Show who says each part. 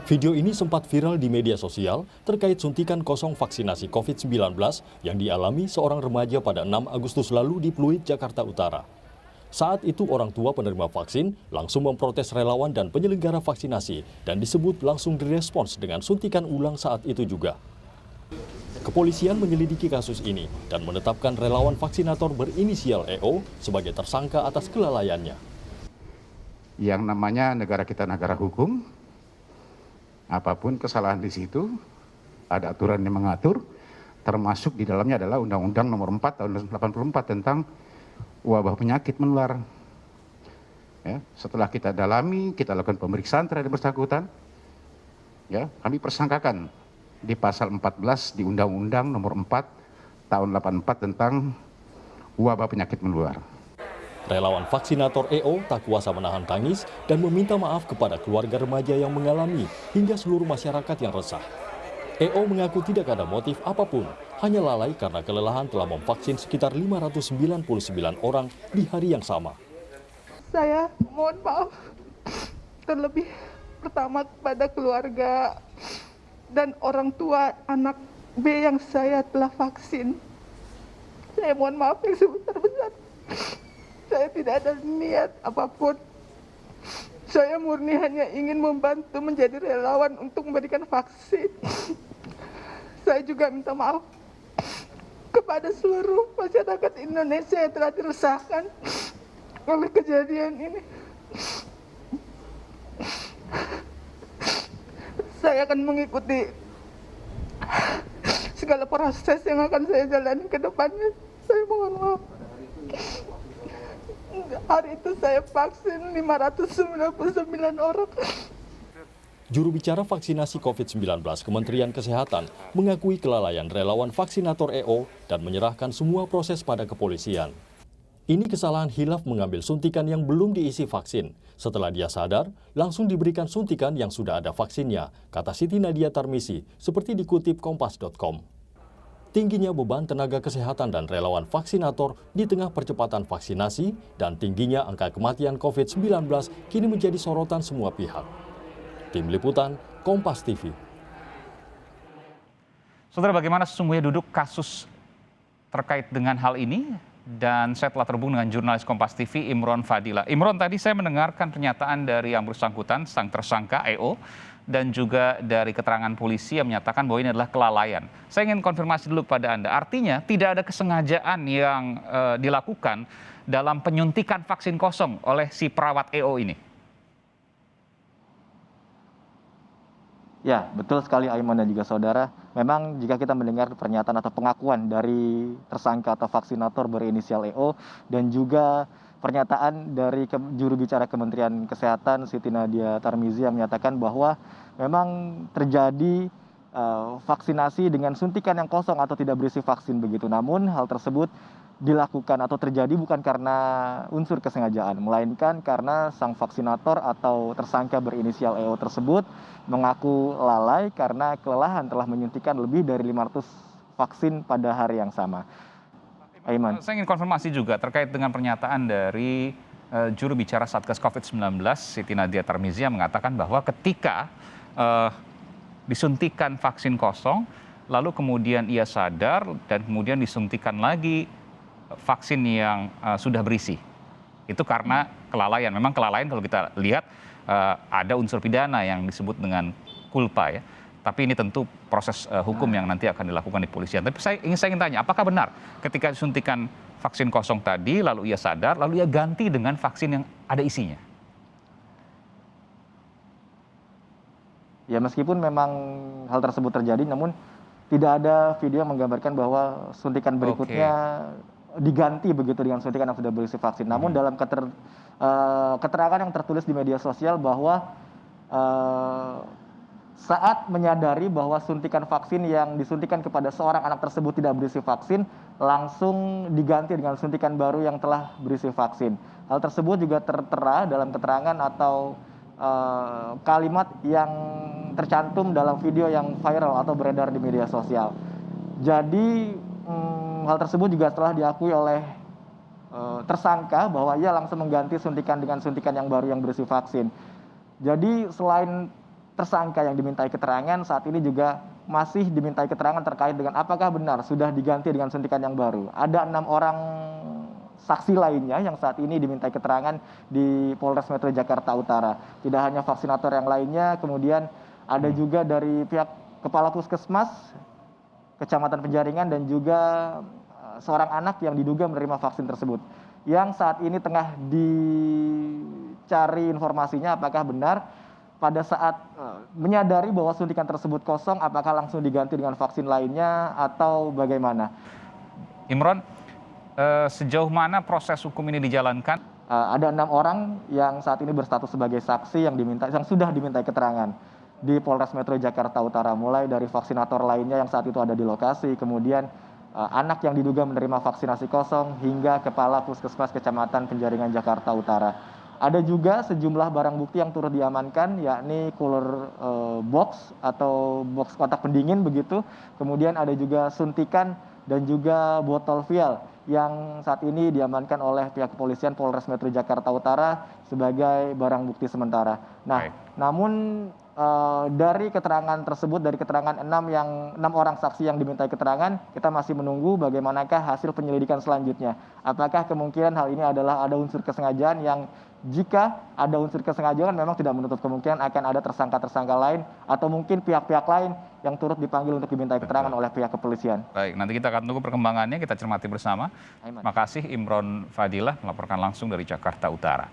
Speaker 1: Video ini sempat viral di media sosial terkait suntikan kosong vaksinasi COVID-19 yang dialami seorang remaja pada 6 Agustus lalu di Pluit, Jakarta Utara. Saat itu orang tua penerima vaksin langsung memprotes relawan dan penyelenggara vaksinasi dan disebut langsung direspons dengan suntikan ulang saat itu juga. Kepolisian menyelidiki kasus ini dan menetapkan relawan vaksinator berinisial EO sebagai tersangka atas kelalaiannya.
Speaker 2: Yang namanya negara kita negara hukum, apapun kesalahan di situ, ada aturan yang mengatur, termasuk di dalamnya adalah Undang-Undang Nomor 4 Tahun 1984 tentang wabah penyakit menular. Ya, setelah kita dalami, kita lakukan pemeriksaan terhadap bersangkutan, ya, kami persangkakan di pasal 14 di Undang-Undang Nomor 4 Tahun 84 tentang wabah penyakit menular.
Speaker 1: Relawan vaksinator EO tak kuasa menahan tangis dan meminta maaf kepada keluarga remaja yang mengalami hingga seluruh masyarakat yang resah. EO mengaku tidak ada motif apapun, hanya lalai karena kelelahan telah memvaksin sekitar 599 orang di hari yang sama.
Speaker 3: Saya mohon maaf terlebih pertama kepada keluarga dan orang tua anak B yang saya telah vaksin. Saya mohon maaf yang sebesar-besar. Saya tidak ada niat apapun. Saya murni hanya ingin membantu menjadi relawan untuk memberikan vaksin. Saya juga minta maaf kepada seluruh masyarakat Indonesia yang telah diresahkan oleh kejadian ini. Saya akan mengikuti segala proses yang akan saya jalani ke depannya. Saya mohon maaf. Hari itu saya vaksin 599 orang.
Speaker 1: Juru bicara vaksinasi COVID-19 Kementerian Kesehatan mengakui kelalaian relawan vaksinator EO dan menyerahkan semua proses pada kepolisian. Ini kesalahan hilaf mengambil suntikan yang belum diisi vaksin. Setelah dia sadar, langsung diberikan suntikan yang sudah ada vaksinnya, kata Siti Nadia Tarmizi, seperti dikutip kompas.com. Tingginya beban tenaga kesehatan dan relawan vaksinator di tengah percepatan vaksinasi dan tingginya angka kematian COVID-19 kini menjadi sorotan semua pihak. Tim Liputan, Kompas TV.
Speaker 4: Saudara, bagaimana sesungguhnya duduk kasus terkait dengan hal ini? Dan saya telah terhubung dengan jurnalis Kompas TV, Imron Fadila. Imron, tadi saya mendengarkan pernyataan dari yang bersangkutan, sang tersangka EO, dan juga dari keterangan polisi yang menyatakan bahwa ini adalah kelalaian. Saya ingin konfirmasi dulu kepada Anda, artinya tidak ada kesengajaan yang dilakukan dalam penyuntikan vaksin kosong oleh si perawat EO ini?
Speaker 5: Ya, betul sekali Aiman dan juga saudara. Memang jika kita mendengar pernyataan atau pengakuan dari tersangka atau vaksinator berinisial EO dan juga pernyataan dari juru bicara Kementerian Kesehatan Siti Nadia Tarmizi yang menyatakan bahwa memang terjadi vaksinasi dengan suntikan yang kosong atau tidak berisi vaksin begitu. Namun hal tersebut dilakukan atau terjadi bukan karena unsur kesengajaan, melainkan karena sang vaksinator atau tersangka berinisial EO tersebut mengaku lalai karena kelelahan telah menyuntikkan lebih dari 500 vaksin pada hari yang sama. Aiman.
Speaker 4: Saya ingin konfirmasi juga terkait dengan pernyataan dari juru bicara Satgas COVID-19 Siti Nadia Tarmizi yang mengatakan bahwa ketika disuntikan vaksin kosong, lalu kemudian ia sadar dan kemudian disuntikan lagi vaksin yang sudah berisi. Itu karena kelalaian. Memang kelalaian kalau kita lihat ada unsur pidana yang disebut dengan culpa ya. Tapi ini tentu proses hukum yang nanti akan dilakukan di polisian. Tapi saya ingin tanya, apakah benar ketika disuntikan vaksin kosong tadi, lalu ia sadar, lalu ia ganti dengan vaksin yang ada isinya?
Speaker 5: Ya, meskipun memang hal tersebut terjadi, namun tidak ada video yang menggambarkan bahwa suntikan berikutnya diganti begitu dengan suntikan yang sudah berisi vaksin. Namun dalam keterangan yang tertulis di media sosial bahwa saat menyadari bahwa suntikan vaksin yang disuntikan kepada seorang anak tersebut tidak berisi vaksin, langsung diganti dengan suntikan baru yang telah berisi vaksin. Hal tersebut juga tertera dalam keterangan atau kalimat yang tercantum dalam video yang viral atau beredar di media sosial. Jadi hal tersebut juga telah diakui oleh tersangka bahwa ia langsung mengganti suntikan dengan suntikan yang baru yang berisi vaksin. Jadi selain tersangka yang dimintai keterangan saat ini juga masih dimintai keterangan terkait dengan apakah benar sudah diganti dengan suntikan yang baru. Ada 6 orang saksi lainnya yang saat ini dimintai keterangan di Polres Metro Jakarta Utara. Tidak hanya vaksinator yang lainnya, kemudian ada juga dari pihak Kepala Puskesmas, Kecamatan Penjaringan, dan juga seorang anak yang diduga menerima vaksin tersebut. Yang saat ini tengah dicari informasinya apakah benar pada saat menyadari bahwa suntikan tersebut kosong, apakah langsung diganti dengan vaksin lainnya atau bagaimana.
Speaker 4: Imron, sejauh mana proses hukum ini dijalankan?
Speaker 5: Ada 6 orang yang saat ini berstatus sebagai saksi yang sudah dimintai keterangan di Polres Metro Jakarta Utara, mulai dari vaksinator lainnya yang saat itu ada di lokasi, kemudian anak yang diduga menerima vaksinasi kosong, hingga Kepala Puskesmas Kecamatan Penjaringan Jakarta Utara. Ada juga sejumlah barang bukti yang turut diamankan, yakni cooler box atau box kotak pendingin begitu. Kemudian ada juga suntikan dan juga botol vial yang saat ini diamankan oleh pihak kepolisian Polres Metro Jakarta Utara sebagai barang bukti sementara. Nah, namun dari keterangan tersebut, dari keterangan 6 orang saksi yang dimintai keterangan, kita masih menunggu bagaimanakah hasil penyelidikan selanjutnya. Apakah kemungkinan hal ini adalah ada unsur kesengajaan, yang jika ada unsur kesengajaan memang tidak menutup kemungkinan akan ada tersangka-tersangka lain atau mungkin pihak-pihak lain yang turut dipanggil untuk dimintai keterangan oleh pihak kepolisian.
Speaker 4: Baik, nanti kita akan tunggu perkembangannya, kita cermati bersama. Terima kasih Imron Fadilah melaporkan langsung dari Jakarta Utara.